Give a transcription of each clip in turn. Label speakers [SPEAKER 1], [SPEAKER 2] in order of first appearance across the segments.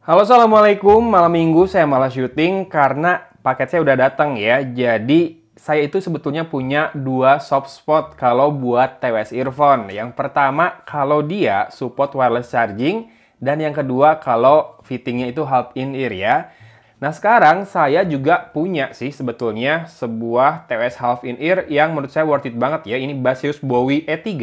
[SPEAKER 1] Halo, assalamualaikum. Malam minggu saya malah syuting karena paket saya udah datang ya. Jadi saya itu sebetulnya punya dua soft spot kalau buat TWS earphone. Yang pertama kalau dia support wireless charging, dan yang kedua kalau fittingnya itu half in ear ya. Nah sekarang saya juga punya sih sebetulnya sebuah TWS half in ear yang menurut saya worth it banget ya. Ini Baseus Bowie E3,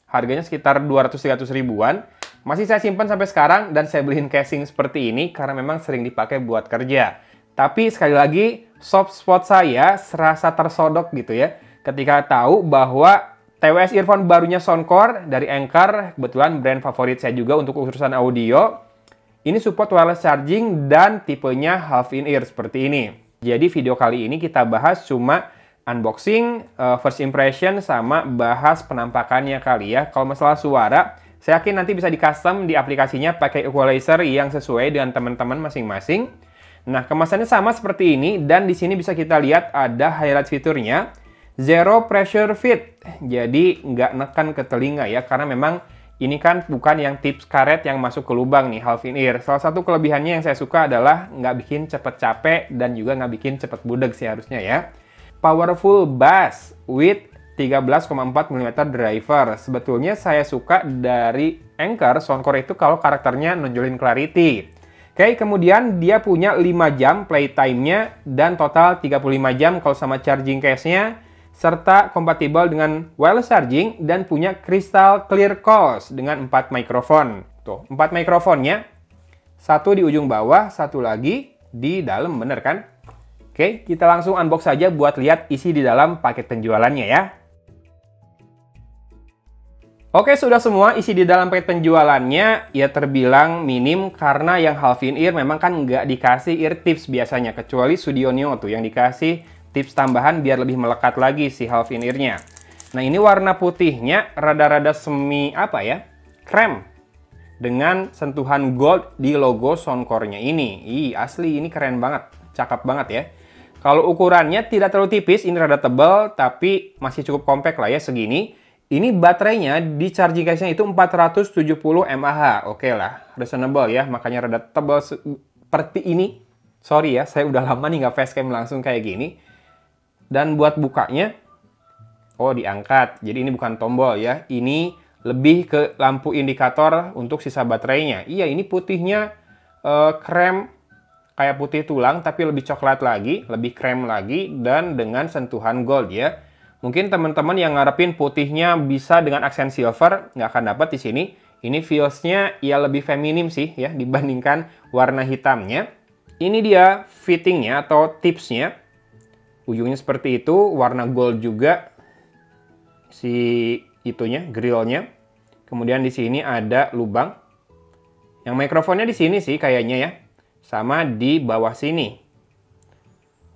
[SPEAKER 1] harganya sekitar 200-300 ribuan. Masih saya simpan sampai sekarang dan saya beliin casing seperti ini karena memang sering dipakai buat kerja. Tapi sekali lagi, soft spot saya serasa tersodok gitu ya. Ketika tahu bahwa TWS earphone barunya Soundcore dari Anker, kebetulan brand favorit saya juga untuk urusan audio. Ini support wireless charging dan tipenya half in ear seperti ini. Jadi video kali ini kita bahas cuma unboxing, first impression, sama bahas penampakannya kali ya. Kalau masalah suara, saya yakin nanti bisa di-custom di aplikasinya pakai equalizer yang sesuai dengan teman-teman masing-masing. Nah, kemasannya sama seperti ini, dan di sini bisa kita lihat ada highlight fiturnya. Zero pressure fit, jadi nggak nekan ke telinga ya, karena memang ini kan bukan yang tips karet yang masuk ke lubang nih, half in ear. Salah satu kelebihannya yang saya suka adalah nggak bikin cepet capek, dan juga nggak bikin cepet budeg sih harusnya ya. Powerful bass with 13,4 mm driver. Sebetulnya saya suka dari Anker Soundcore itu kalau karakternya nonjolin clarity. Oke, kemudian dia punya 5 jam playtime-nya dan total 35 jam kalau sama charging case-nya, serta kompatibel dengan wireless charging dan punya crystal clear calls dengan 4 mikrofon. Tuh, 4 mikrofonnya. Satu di ujung bawah, satu lagi di dalam, bener kan? Oke, kita langsung unbox saja buat lihat isi di dalam paket penjualannya ya. Oke, sudah semua isi di dalam paket penjualannya. Ya terbilang minim karena yang half in ear memang kan nggak dikasih ear tips biasanya. Kecuali Sudioneo tuh yang dikasih tips tambahan biar lebih melekat lagi si half in ear-nya. Nah ini warna putihnya rada-rada semi apa ya? Krem. Dengan sentuhan gold di logo Soundcore-nya ini. Ih, asli ini keren banget. Cakep banget ya. Kalau ukurannya tidak terlalu tipis, ini rada tebal, tapi masih cukup compact lah ya segini. Ini baterainya di charging case-nya itu 470 mAh. Oke lah, reasonable ya, makanya rada tebal seperti ini. Sorry ya, saya udah lama nih nggak facecam langsung kayak gini. Dan buat bukanya, oh diangkat. Jadi ini bukan tombol ya, ini lebih ke lampu indikator untuk sisa baterainya. Iya, ini putihnya krem, kayak putih tulang, tapi lebih coklat lagi, lebih krem lagi, dan dengan sentuhan gold ya. Mungkin teman-teman yang ngarepin putihnya bisa dengan aksen silver, nggak akan dapat di sini. Ini feels-nya ya lebih feminim sih ya dibandingkan warna hitamnya. Ini dia fittingnya atau tipsnya. Ujungnya seperti itu, warna gold juga si itunya, grillnya. Kemudian di sini ada lubang. Yang mikrofonnya di sini sih kayaknya ya, sama di bawah sini.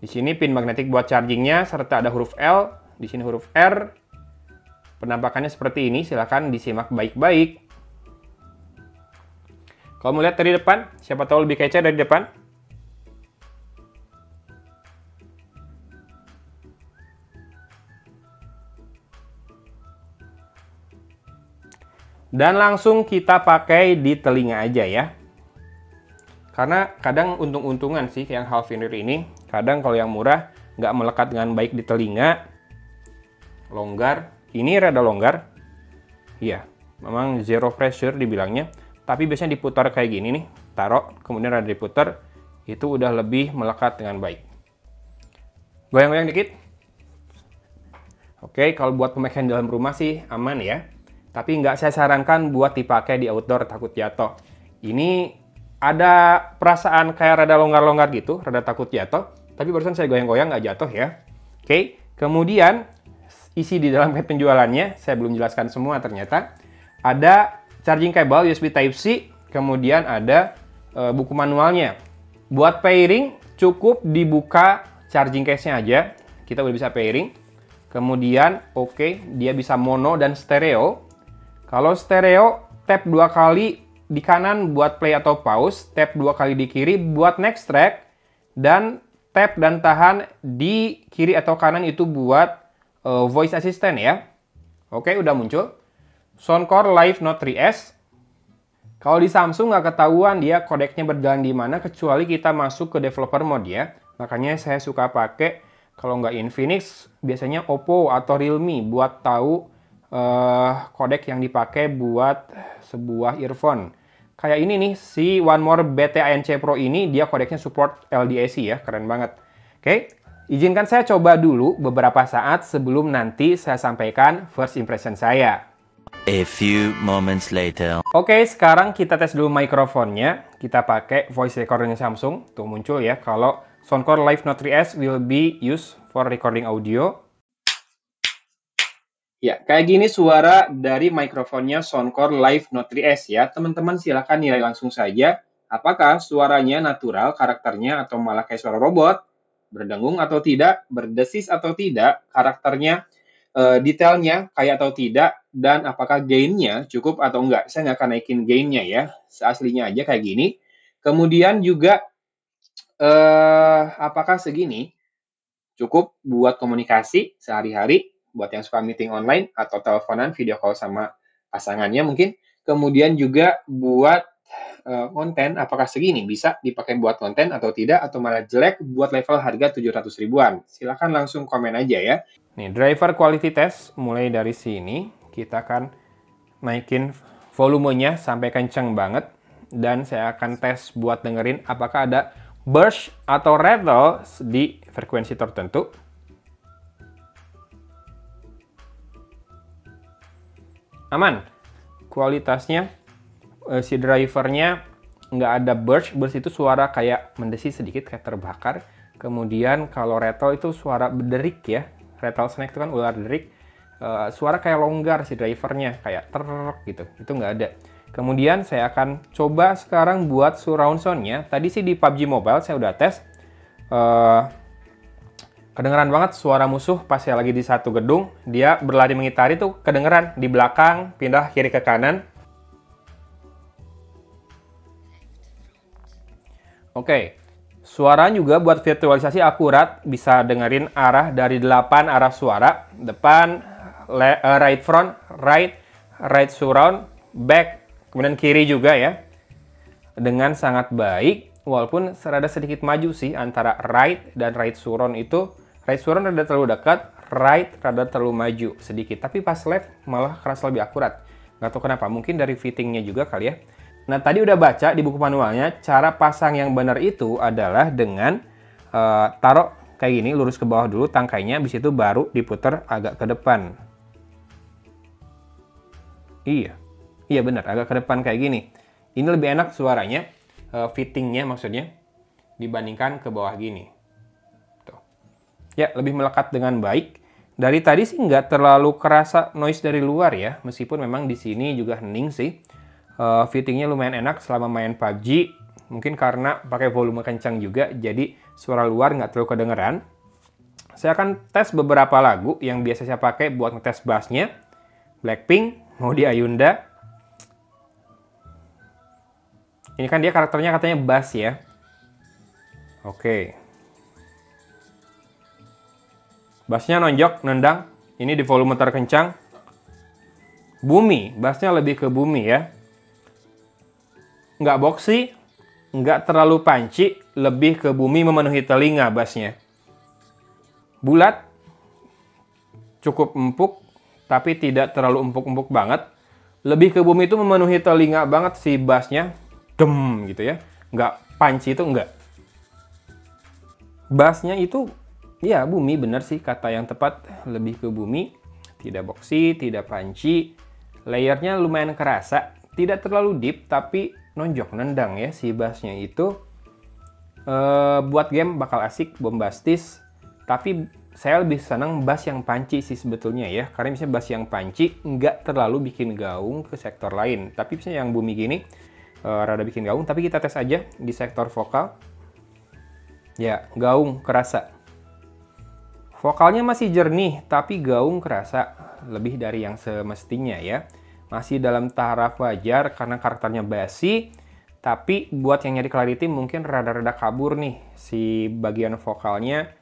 [SPEAKER 1] Di sini pin magnetik buat chargingnya, serta ada huruf L. Di sini huruf R. Penampakannya seperti ini, silahkan disimak baik-baik. Kalau mau lihat dari depan, siapa tahu lebih kece dari depan. Dan langsung kita pakai di telinga aja ya. Karena kadang untung-untungan sih yang half in ear ini. Kadang kalau yang murah nggak melekat dengan baik di telinga. Longgar, ini rada longgar. Iya, memang zero pressure dibilangnya. Tapi biasanya diputar kayak gini nih. Taruh, kemudian rada diputar. Itu udah lebih melekat dengan baik. Goyang-goyang dikit. Oke, kalau buat pemakaian dalam rumah sih aman ya. Tapi nggak saya sarankan buat dipakai di outdoor, takut jatuh. Ini ada perasaan kayak rada longgar-longgar gitu, rada takut jatuh. Tapi barusan saya goyang-goyang nggak jatuh ya. Oke, kemudian isi di dalam paket penjualannya, saya belum jelaskan semua ternyata. Ada charging cable USB Type-C, kemudian ada buku manualnya. Buat pairing, cukup dibuka charging case-nya aja. Kita udah bisa pairing. Kemudian, oke, dia bisa mono dan stereo. Kalau stereo, tap 2 kali di kanan buat play atau pause, tap 2 kali di kiri buat next track, dan tap dan tahan di kiri atau kanan itu buat voice assistant ya. Oke, udah muncul. Soundcore Live Note 3S. Kalau di Samsung nggak ketahuan dia kodeknya berjalan di mana kecuali kita masuk ke developer mode ya. Makanya saya suka pakai kalau nggak Infinix biasanya Oppo atau Realme buat tahu kodek yang dipakai buat sebuah earphone. Kayak ini nih si One More BT-ANC Pro ini dia kodeknya support LDAC ya, keren banget. Oke, izinkan saya coba dulu beberapa saat sebelum nanti saya sampaikan first impression saya.
[SPEAKER 2] A few moments later.
[SPEAKER 1] Oke, sekarang kita tes dulu mikrofonnya. Kita pakai voice recordernya Samsung. Tuh muncul ya, kalau Soundcore Live Note 3S will be used for recording audio. Ya, kayak gini suara dari mikrofonnya Soundcore Live Note 3S ya. Teman-teman silahkan nilai langsung saja. Apakah suaranya natural, karakternya, atau malah kayak suara robot? Berdengung atau tidak? Berdesis atau tidak? Karakternya detailnya kayak atau tidak, dan apakah gain-nya cukup atau enggak. Saya nggak akan naikin gain-nya ya, seaslinya aja kayak gini. Kemudian juga, apakah segini cukup buat komunikasi sehari-hari, buat yang suka meeting online, atau teleponan, video call sama pasangannya mungkin. Kemudian juga buat konten, apakah segini bisa dipakai buat konten atau tidak, atau malah jelek buat level harga 700 ribuan. Silahkan langsung komen aja ya. Nih, driver quality test mulai dari sini. Kita akan naikin volumenya sampai kenceng banget. Dan saya akan tes buat dengerin apakah ada burst atau rattle di frekuensi tertentu. Aman. Kualitasnya, si drivernya nggak ada burst. Burst itu suara kayak mendesis sedikit, kayak terbakar. Kemudian kalau rattle itu suara berderik ya. Rattlesnake itu kan ular derik, suara kayak longgar si drivernya, kayak terk gitu, itu nggak ada. Kemudian saya akan coba sekarang buat surround sound-nya. Tadi sih di PUBG Mobile saya udah tes, kedengeran banget suara musuh pas saya lagi di satu gedung, dia berlari mengitari tuh kedengeran di belakang, pindah kiri ke kanan. Oke. Suara juga buat virtualisasi akurat, bisa dengerin arah dari 8 arah suara, depan, right front, right surround, back, kemudian kiri juga ya. Dengan sangat baik, walaupun serada sedikit maju sih antara right dan right surround itu. Right surround rada terlalu dekat, right rada terlalu maju sedikit. Tapi pas left malah kerasa lebih akurat. Nggak tahu kenapa, mungkin dari fittingnya juga kali ya. Nah, tadi udah baca di buku manualnya, cara pasang yang benar itu adalah dengan taruh kayak gini, lurus ke bawah dulu tangkainya, habis itu baru diputar agak ke depan. Iya benar, agak ke depan kayak gini. Ini lebih enak suaranya, fittingnya maksudnya, dibandingkan ke bawah gini. Tuh. Ya, lebih melekat dengan baik. Dari tadi sih nggak terlalu kerasa noise dari luar ya, meskipun memang di sini juga hening sih. Fittingnya lumayan enak selama main PUBG, mungkin karena pakai volume kencang juga, jadi suara luar nggak terlalu kedengeran. Saya akan tes beberapa lagu yang biasa saya pakai buat ngetes bassnya. Blackpink, Maudy Ayunda. Ini kan dia karakternya katanya bass ya. Oke. Bassnya nonjok, nendang. Ini di volume terkencang. Bumi, bassnya lebih ke bumi ya. Nggak boxy, nggak terlalu panci, lebih ke bumi memenuhi telinga bassnya. Bulat, cukup empuk, tapi tidak terlalu empuk-empuk banget. Lebih ke bumi itu memenuhi telinga banget si bassnya, dem gitu ya. Nggak panci itu nggak. Bassnya itu, ya bumi bener sih kata yang tepat, lebih ke bumi. Tidak boxy, tidak panci, layernya lumayan kerasa. Tidak terlalu deep, tapi nonjok, nendang ya si bassnya itu. Buat game bakal asik, bombastis. Tapi saya lebih senang bass yang panci sih sebetulnya ya. Karena misalnya bass yang panci nggak terlalu bikin gaung ke sektor lain. Tapi misalnya yang bumi gini, rada bikin gaung. Tapi kita tes aja di sektor vokal. Ya, gaung kerasa. Vokalnya masih jernih, tapi gaung kerasa lebih dari yang semestinya ya. Masih dalam taraf wajar karena karakternya basi, tapi buat yang nyari clarity mungkin rada-rada kabur nih si bagian vokalnya,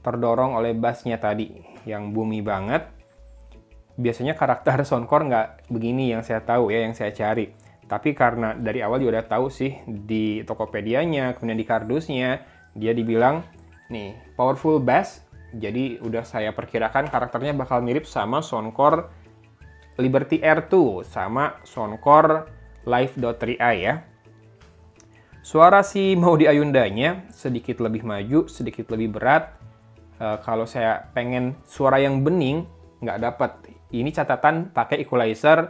[SPEAKER 1] terdorong oleh bassnya tadi yang bumi banget. Biasanya karakter soundcore nggak begini yang saya tahu ya, yang saya cari. Tapi karena dari awal juga udah tahu sih di Tokopedia-nya, kemudian di kardusnya, dia dibilang nih powerful bass. Jadi udah saya perkirakan karakternya bakal mirip sama Soundcore Liberty R2 sama Soundcore Live.3i ya. Suara si Maudy Ayunda-nya sedikit lebih maju, sedikit lebih berat. Kalau saya pengen suara yang bening, nggak dapet. Ini catatan pakai equalizer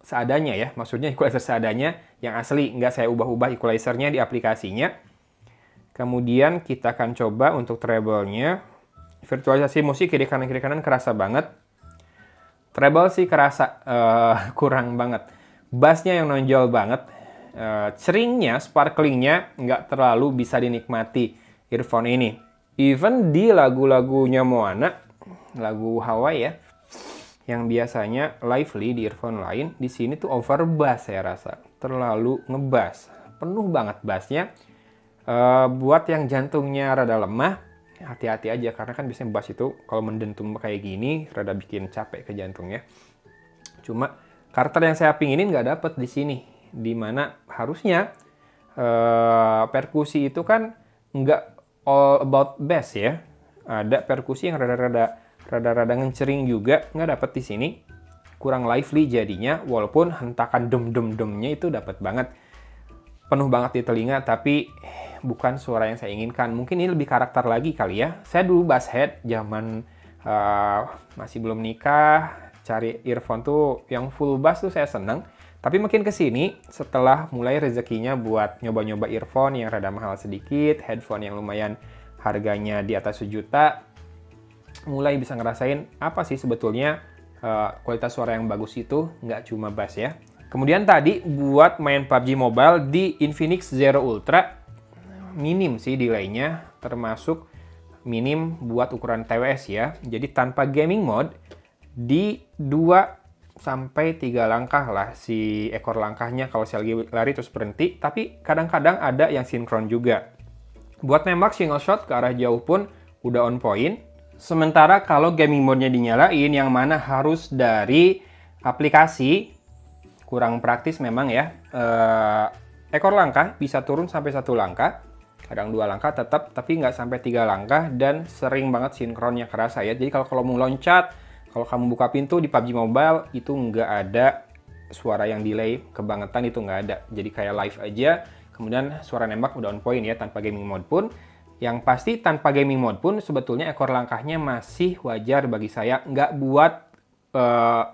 [SPEAKER 1] seadanya ya, maksudnya equalizer seadanya yang asli, nggak saya ubah-ubah equalizernya di aplikasinya. Kemudian kita akan coba untuk treble-nya. Virtualisasi musik kiri kanan kerasa banget. Treble sih kerasa kurang banget. Bassnya yang nonjol banget. Ceringnya, sparklingnya nggak terlalu bisa dinikmati earphone ini. Even di lagu-lagunya Moana, lagu Hawaii ya, yang biasanya lively di earphone lain, di sini tuh over bass saya rasa. Terlalu ngebass. Penuh banget bassnya. Buat yang jantungnya rada lemah, hati-hati aja. Karena kan biasanya bass itu kalau mendentum kayak gini, rada bikin capek ke jantungnya. Cuma karakter yang saya pinginin nggak dapet di sini. Dimana harusnya perkusi itu kan nggak all about bass ya. Ada perkusi yang rada-rada ngecering juga, nggak dapet di sini. Kurang lively jadinya, walaupun hentakan dem-dem-demnya itu dapet banget. Penuh banget di telinga, tapi bukan suara yang saya inginkan. Mungkin ini lebih karakter lagi kali ya. Saya dulu bass head, zaman masih belum nikah, cari earphone tuh yang full bass tuh saya seneng. Tapi makin kesini, setelah mulai rezekinya buat nyoba-nyoba earphone yang rada mahal sedikit, headphone yang lumayan harganya di atas 1 juta, mulai bisa ngerasain apa sih sebetulnya kualitas suara yang bagus itu, nggak cuma bass ya. Kemudian tadi buat main PUBG Mobile di Infinix Zero Ultra, minim sih delay-nya, termasuk minim buat ukuran TWS ya. Jadi tanpa gaming mode, di 2-3 langkah lah si ekor langkahnya kalau saya lagi lari terus berhenti, tapi kadang-kadang ada yang sinkron juga. Buat nembak single shot ke arah jauh pun udah on point. Sementara kalau gaming mode-nya dinyalain, yang mana harus dari aplikasi, kurang praktis memang ya. Ekor langkah bisa turun sampai 1 langkah, kadang 2 langkah tetap, tapi nggak sampai 3 langkah, dan sering banget sinkronnya kerasa ya. Jadi kalau mau loncat, kalau kamu buka pintu di PUBG Mobile, itu nggak ada suara yang delay kebangetan, itu nggak ada. Jadi kayak live aja, kemudian suara nembak udah on point ya, tanpa gaming mode pun. Yang pasti tanpa gaming mode pun sebetulnya ekor langkahnya masih wajar bagi saya. Nggak buat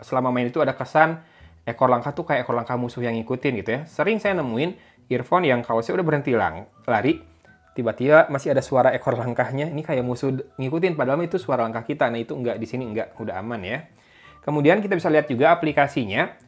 [SPEAKER 1] selama main itu ada kesan ekor langkah tuh kayak ekor langkah musuh yang ngikutin gitu ya. Sering saya nemuin earphone yang kalau saya udah berhenti lari, tiba-tiba masih ada suara ekor langkahnya. Ini kayak musuh ngikutin, padahal itu suara langkah kita. Nah itu enggak, di sini enggak, udah aman ya. Kemudian kita bisa lihat juga aplikasinya.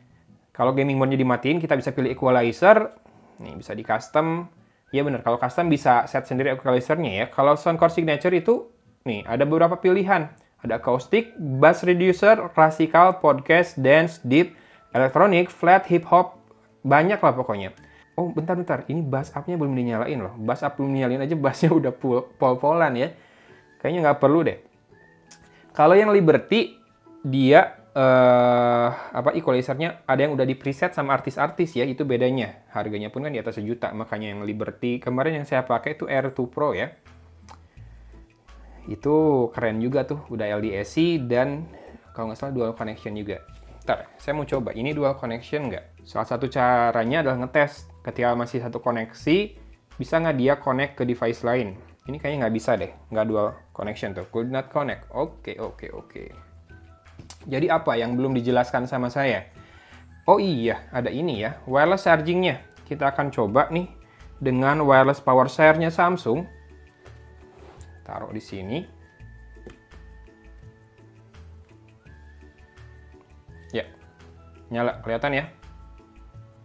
[SPEAKER 1] Kalau gaming mode-nya dimatiin, kita bisa pilih equalizer. Nih bisa di custom. Ya bener, kalau custom bisa set sendiri equalizernya ya. Kalau Soundcore Signature itu, nih ada beberapa pilihan. Ada acoustic, bass reducer, classical, podcast, dance, deep, electronic, flat, hip hop, banyak lah pokoknya. Oh bentar, ini bass up-nya belum dinyalain loh. Bass up belum dinyalain aja, bassnya udah pol-polan ya. Kayaknya nggak perlu deh. Kalau yang Liberty, dia equalizernya ada yang udah di preset sama artis-artis ya, itu bedanya. Harganya pun kan di atas 1 juta, makanya yang Liberty kemarin yang saya pakai itu R2 Pro ya. Itu keren juga tuh, udah LDAC dan kalau nggak salah dual connection juga. Ntar, saya mau coba, ini dual connection nggak? Salah satu caranya adalah ngetes, ketika masih satu koneksi, bisa nggak dia connect ke device lain? Ini kayaknya nggak bisa deh, nggak dual connection tuh, could not connect. Oke. Jadi apa yang belum dijelaskan sama saya? Oh iya, ada ini ya, wireless charging-nya. Kita akan coba nih dengan wireless power share-nya Samsung. Taruh di sini. Ya, nyala, kelihatan ya?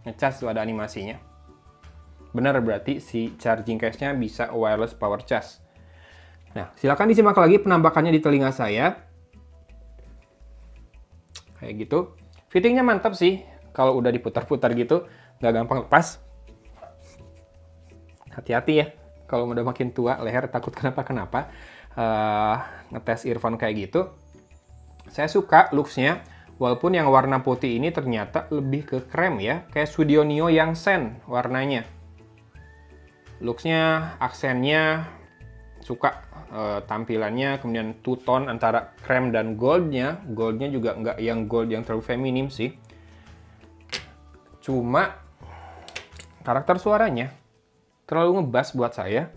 [SPEAKER 1] Ngecas tuh ada animasinya. Benar berarti si charging case-nya bisa wireless power charge. Nah, silakan disimak lagi penampakannya di telinga saya. Kayak gitu. Fittingnya mantap sih. Kalau udah diputar-putar gitu, nggak gampang lepas. Hati-hati ya. Kalau udah makin tua, leher takut kenapa-kenapa. Ngetes earphone kayak gitu. Saya suka looks-nya. Walaupun yang warna putih ini ternyata lebih ke krem ya, kayak Studio Neo yang Sen warnanya. Looks-nya, aksennya, suka tampilannya, kemudian two tone antara krem dan goldnya. Goldnya juga nggak yang gold yang terlalu feminim sih. Cuma karakter suaranya terlalu ngebas buat saya.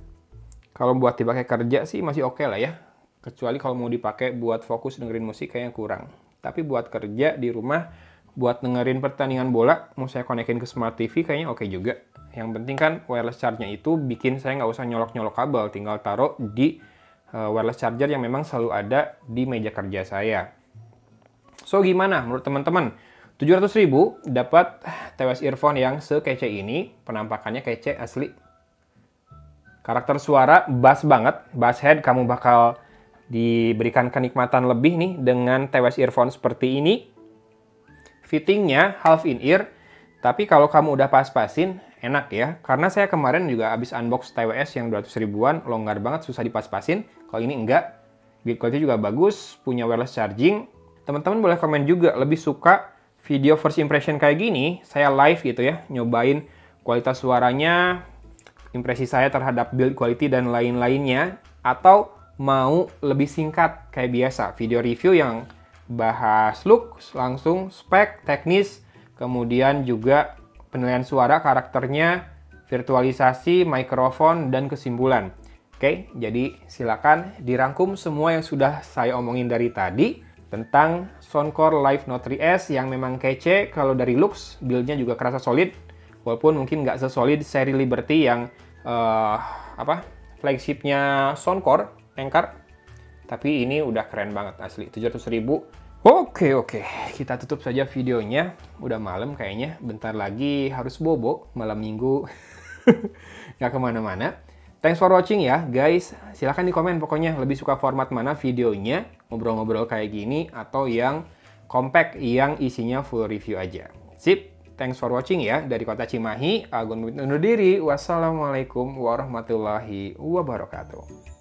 [SPEAKER 1] Kalau buat dipakai kerja sih masih oke lah ya. Kecuali kalau mau dipakai buat fokus dengerin musik kayaknya kurang. Tapi buat kerja di rumah, buat dengerin pertandingan bola, mau saya konekin ke Smart TV kayaknya oke juga. Yang penting kan wireless charge-nya itu bikin saya nggak usah nyolok-nyolok kabel, tinggal taruh di wireless charger yang memang selalu ada di meja kerja saya. So gimana menurut teman-teman? 700.000 dapat TWS earphone yang sekece ini, penampakannya kece asli. Karakter suara bass banget, bass head kamu bakal diberikan kenikmatan lebih nih dengan TWS earphone seperti ini. Fittingnya half in ear, tapi kalau kamu udah pas-pasin enak ya. Karena saya kemarin juga habis unbox TWS yang 200 ribuan, longgar banget, susah dipas-pasin. Kalau ini enggak, build quality juga bagus, punya wireless charging. Teman-teman boleh komen juga lebih suka video first impression kayak gini, saya live gitu ya, nyobain kualitas suaranya, impresi saya terhadap build quality dan lain-lainnya, atau mau lebih singkat kayak biasa, video review yang bahas look, langsung spek, teknis, kemudian juga penilaian suara, karakternya, virtualisasi, mikrofon, dan kesimpulan. Oke, jadi silakan dirangkum semua yang sudah saya omongin dari tadi tentang Soundcore Live Note 3S yang memang kece. Kalau dari looks, build-nya juga kerasa solid, walaupun mungkin nggak sesolid seri Liberty yang flagship-nya Soundcore, Anchor. Tapi ini udah keren banget asli, 700.000. Oke, kita tutup saja videonya. Udah malam kayaknya, bentar lagi harus bobo, malam minggu. Nggak kemana-mana. Thanks for watching ya guys. Silahkan di komen pokoknya lebih suka format mana videonya, ngobrol-ngobrol kayak gini, atau yang compact yang isinya full review aja. Sip, thanks for watching ya. Dari Kota Cimahi, Agun undur diri. Wassalamualaikum warahmatullahi wabarakatuh.